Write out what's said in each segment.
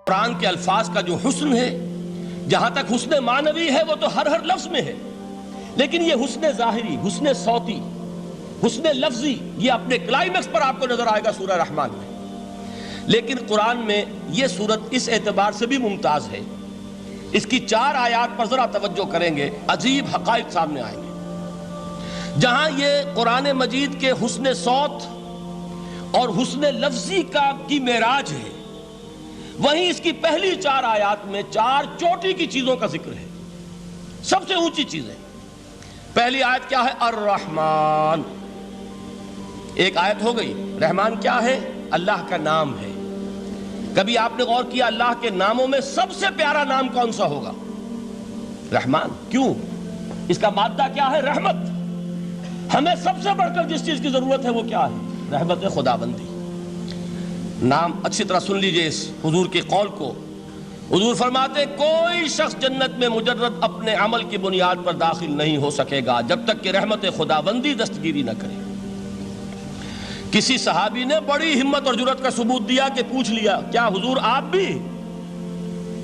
قرآن کے الفاظ کا جو حسن ہے، جہاں تک حسن معنوی ہے وہ تو ہر لفظ میں ہے، لیکن یہ حسن ظاہری، حسن صوتی، حسن لفظی، یہ اپنے کلائمیکس پر آپ کو نظر آئے گا سورہ رحمان میں۔ لیکن قرآن میں یہ سورت اس اعتبار سے بھی ممتاز ہے، اس کی 4 آیات پر ذرا توجہ کریں گے، عجیب حقائق سامنے آئیں گے۔ جہاں یہ قرآن مجید کے حسن صوت اور حسن لفظی کی معراج ہے، وہیں اس کی پہلی 4 آیات میں 4 چوٹی کی چیزوں کا ذکر ہے، سب سے اونچی چیزیں۔ پہلی آیت کیا ہے؟ الرحمن۔ ایک آیت ہو گئی۔ رحمان کیا ہے؟ اللہ کا نام ہے۔ کبھی آپ نے غور کیا اللہ کے ناموں میں سب سے پیارا نام کون سا ہوگا؟ رحمان۔ کیوں؟ اس کا مادہ کیا ہے؟ رحمت۔ ہمیں سب سے بڑھ کر جس چیز کی ضرورت ہے وہ کیا ہے؟ رحمت خداوندی۔ نام اچھی طرح سن لیجئے اس حضور کے قول کو۔ حضور فرماتے کوئی شخص جنت میں مجرد اپنے عمل کی بنیاد پر داخل نہیں ہو سکے گا جب تک کہ رحمت خداوندی دستگیری نہ کرے۔ کسی صحابی نے بڑی ہمت اور جرأت کا ثبوت دیا کہ پوچھ لیا کیا حضور آپ بھی؟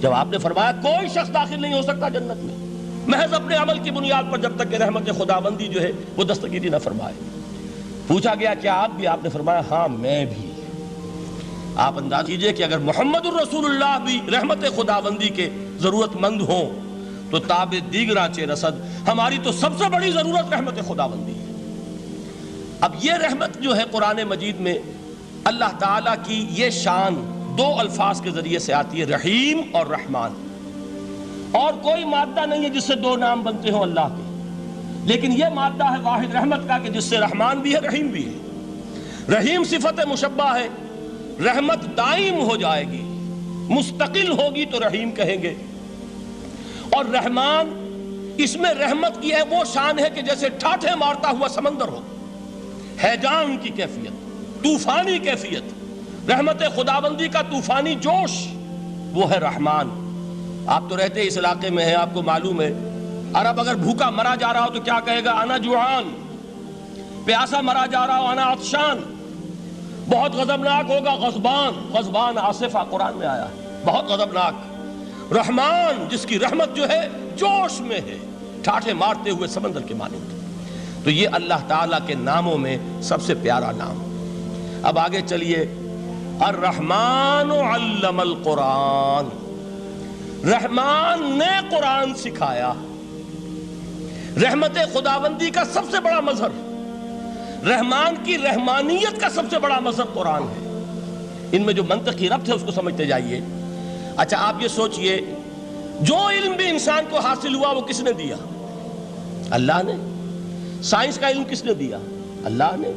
جب آپ نے فرمایا کوئی شخص داخل نہیں ہو سکتا جنت میں محض اپنے عمل کی بنیاد پر جب تک کہ رحمت خداوندی جو ہے وہ دستگیری نہ فرمائے۔ پوچھا گیا کیا آپ بھی؟ آپ نے فرمایا ہاں میں بھی۔ آپ انداز کیجئے کہ اگر محمد الرسول اللہ بھی رحمت خداوندی کے ضرورت مند ہوں تو تاب دیگراں رسد ہماری تو سب سے بڑی ضرورت رحمت خداوندی ہے۔ اب یہ رحمت جو ہے قرآن مجید میں اللہ تعالیٰ کی یہ شان 2 الفاظ کے ذریعے سے آتی ہے، رحیم اور رحمان۔ اور کوئی مادہ نہیں ہے جس سے 2 نام بنتے ہوں اللہ کے، لیکن یہ مادہ ہے واحد رحمت کا کہ جس سے رحمان بھی ہے رحیم بھی ہے۔ رحیم صفت مشبہ ہے، رحمت دائم ہو جائے گی، مستقل ہوگی تو رحیم کہیں گے۔ اور رحمان، اس میں رحمت کی ہے وہ شان ہے کہ جیسے ٹھاٹھے مارتا ہوا سمندر ہو، ہیجان کی کیفیت، طوفانی کیفیت، رحمت خداوندی کا طوفانی جوش، وہ ہے رحمان۔ آپ تو رہتے اس علاقے میں ہیں، آپ کو معلوم ہے عرب اگر بھوکا مرا جا رہا ہو تو کیا کہے گا؟ انا جوعان۔ پیاسا مرا جا رہا ہو انا عطشان۔ بہت غضبناک ہوگا غضبان، غضبان آصفہ قرآن میں آیا ہے، بہت غضبناک۔ رحمان جس کی رحمت جو ہے جوش میں ہے، ٹھاٹھے مارتے ہوئے سمندر کے مانند۔ تو یہ اللہ تعالیٰ کے ناموں میں سب سے پیارا نام۔ اب آگے چلیے، الرحمن علم القرآن۔ رحمان نے قرآن سکھایا۔ رحمت خداوندی کا سب سے بڑا مظہر، رحمان کی رحمانیت کا سب سے بڑا مظہر قرآن ہے۔ ان میں جو منطقی ربط ہے اس کو سمجھتے جائیے۔ اچھا آپ یہ سوچئے، جو علم بھی انسان کو حاصل ہوا وہ کس نے دیا؟ اللہ نے۔ سائنس کا علم کس نے دیا؟ اللہ نے۔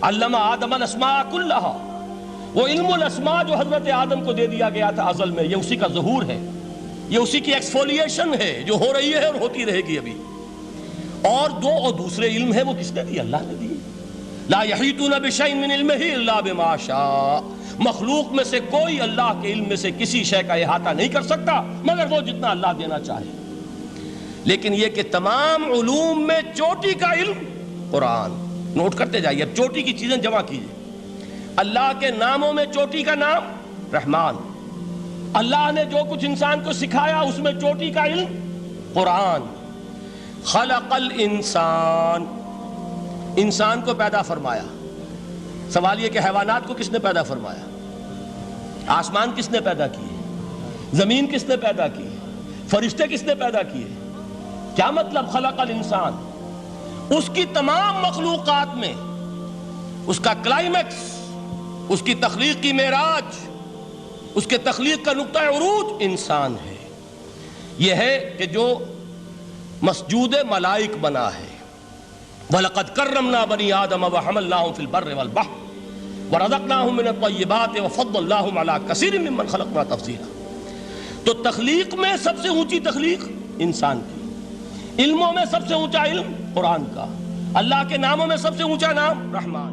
علم آدم الاسماء کلہا، وہ علم الاسماء جو حضرت آدم کو دے دیا گیا تھا ازل میں، یہ اسی کا ظہور ہے، یہ اسی کی ایکسفولیشن ہے جو ہو رہی ہے اور ہوتی رہے گی ابھی۔ اور دوسرے علم ہے وہ کس نے دیے؟ اللہ نے دیے۔ لا یحیطون بشیء من علمہ الا بما شاء۔ مخلوق میں سے کوئی اللہ کے علم میں سے کسی شے کا احاطہ نہیں کر سکتا مگر وہ جتنا اللہ دینا چاہے۔ لیکن یہ کہ تمام علوم میں چوٹی کا علم قرآن۔ نوٹ کرتے جائیے، اب چوٹی کی چیزیں جمع کیجئے۔ اللہ کے ناموں میں چوٹی کا نام رحمان۔ اللہ نے جو کچھ انسان کو سکھایا اس میں چوٹی کا علم قرآن۔ خلق الانسان، انسان کو پیدا فرمایا۔ سوال یہ کہ حیوانات کو کس نے پیدا فرمایا؟ آسمان کس نے پیدا کیے؟ زمین کس نے پیدا کی؟ فرشتے کس نے پیدا کیے؟ کیا مطلب خلق الانسان؟ اس کی تمام مخلوقات میں اس کا کلائمیکس، اس کی تخلیق کی معراج، اس کے تخلیق کا نقطہ عروج انسان ہے۔ یہ ہے کہ جو مسجود ملائک بنا ہے۔ وَلَقَدْ كَرَّمْنَا بَنِي آدَمَ وَحَمَلْنَاهُمْ فِي الْبَرِّ وَالْبَحْرِ وَرَزَقْنَاهُمْ مِنَ الطَّيِّبَاتِ وَفَضَّلْنَاهُمْ عَلَىٰ كَثِيرٍ مِّمَّنْ خَلَقْنَا تَفْضِيلًا۔ تو تخلیق میں سب سے اونچی تخلیق انسان کی، علموں میں سب سے اونچا علم قرآن کا، اللہ کے ناموں میں سب سے اونچا نام رحمان۔